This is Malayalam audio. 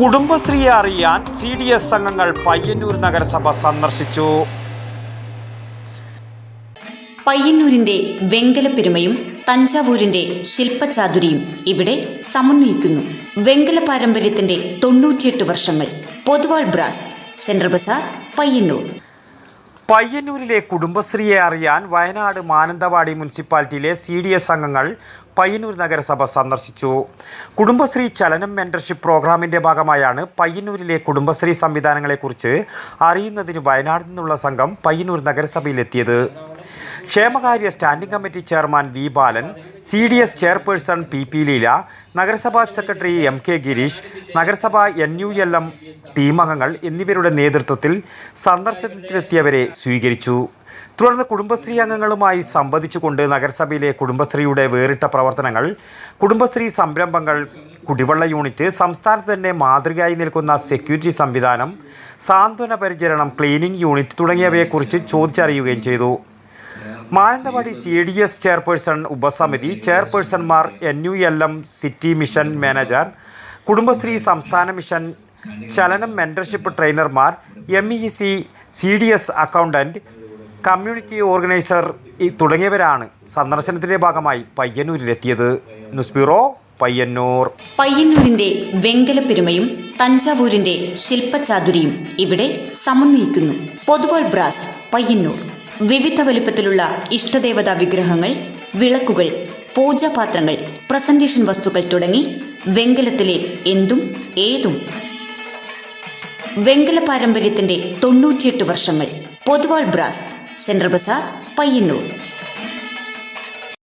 കുടുംബശ്രീയെ അറിയാൻ CDS അംഗങ്ങൾ പയ്യന്നൂർ നഗരസഭ സന്ദർശിച്ചു. പയ്യന്നൂരിന്റെ വെങ്കലപ്പെരുമയും തഞ്ചാവൂരിന്റെ ശില്പചാതുരിയും ഇവിടെ സമന്വയിക്കുന്നു. വെങ്കല പാരമ്പര്യത്തിന്റെ 98 വർഷങ്ങൾ. Poduval brass, central bazaar, Payyanur. പയ്യന്നൂരിലെ കുടുംബശ്രീയെ അറിയാൻ വയനാട് മാനന്തവാടി മുനിസിപ്പാലിറ്റിയിലെ CDS അംഗങ്ങൾ പയ്യന്നൂർ നഗരസഭ സന്ദർശിച്ചു. കുടുംബശ്രീ ചലനം മെന്റർഷിപ്പ് പ്രോഗ്രാമിൻ്റെ ഭാഗമായാണ് പയ്യന്നൂരിലെ കുടുംബശ്രീ സംവിധാനങ്ങളെക്കുറിച്ച് അറിയുന്നതിന് വയനാട് നിന്നുള്ള സംഘം പയ്യന്നൂർ നഗരസഭയിലെത്തിയത്. ക്ഷേമകാര്യ സ്റ്റാൻഡിംഗ് കമ്മിറ്റി ചെയർമാൻ V. ബാലൻ, CDS ചെയർപേഴ്സൺ PP. ലീല, നഗരസഭാ സെക്രട്ടറി MK. ഗിരീഷ്, നഗരസഭാ NULM ടീം അംഗങ്ങൾ എന്നിവരുടെ നേതൃത്വത്തിൽ സന്ദർശനത്തിലെത്തിയവരെ സ്വീകരിച്ചു. തുടർന്ന് കുടുംബശ്രീ അംഗങ്ങളുമായി സംവദിച്ചുകൊണ്ട് നഗരസഭയിലെ കുടുംബശ്രീയുടെ വേറിട്ട പ്രവർത്തനങ്ങൾ, കുടുംബശ്രീ സംരംഭങ്ങൾ, കുടിവെള്ള യൂണിറ്റ്, സംസ്ഥാനത്ത് തന്നെ മാതൃകയായി നിൽക്കുന്ന സെക്യൂരിറ്റി സംവിധാനം, സാന്ത്വന പരിചരണം, ക്ലീനിംഗ് യൂണിറ്റ് തുടങ്ങിയവയെക്കുറിച്ച് ചോദിച്ചറിയുകയും ചെയ്തു. മാനന്തവാടി CDS ചെയർപേഴ്സൺ ഉപസമിതി ചെയർപേഴ്സൺമാർ, NULM city mission manager, Kudumbashree സംസ്ഥാന മിഷൻ ചലനം മെന്റർഷിപ്പ് ട്രെയിനർമാർ, MEC, CDS accountant, community organiser തുടങ്ങിയവരാണ് സന്ദർശനത്തിന്റെ ഭാഗമായി പയ്യന്നൂരിലെത്തിയത്. News bureau, Payyanur. പയ്യന്നൂരിന്റെ വെങ്കലപ്പെരുമയും തഞ്ചാവൂരിന്റെ ശില്പചാതുരിയും ഇവിടെ സമന്വയിക്കുന്നു. പൊതുവാൾ ബ്രാസ്, പയ്യന്നൂർ. വിവിധ വലിപ്പത്തിലുള്ള ഇഷ്ടദേവതാ വിഗ്രഹങ്ങൾ, വിളക്കുകൾ, പൂജാപാത്രങ്ങൾ, പ്രസന്റേഷൻ വസ്തുക്കൾ തുടങ്ങി വെങ്കലത്തിലെ എന്തും ഏതും. വെങ്കല പാരമ്പര്യത്തിന്റെ 98 വർഷങ്ങൾ. Poduval brass, central bazaar, Payyanur.